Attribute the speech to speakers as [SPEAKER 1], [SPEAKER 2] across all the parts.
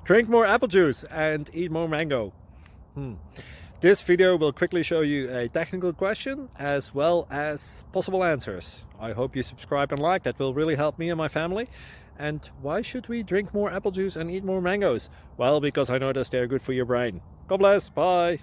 [SPEAKER 1] Drink more apple juice and eat more mango. This video will quickly show you a technical question as well as possible answers. I hope you subscribe and like, that will really help me and my family. And why should we drink more apple juice and eat more mangoes? Well, because I noticed they're good for your brain. God bless, bye!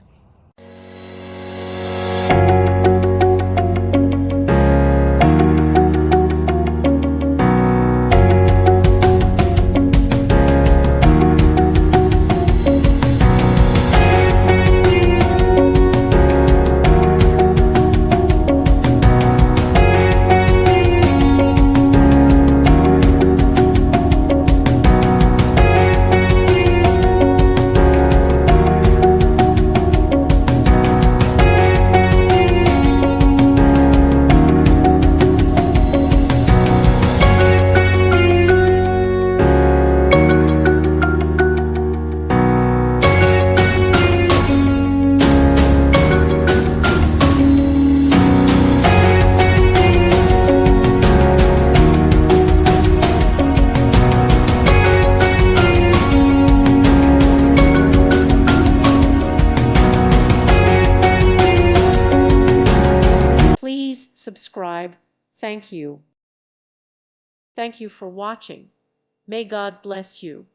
[SPEAKER 2] Please subscribe. Thank you. Thank you for watching. May God bless you.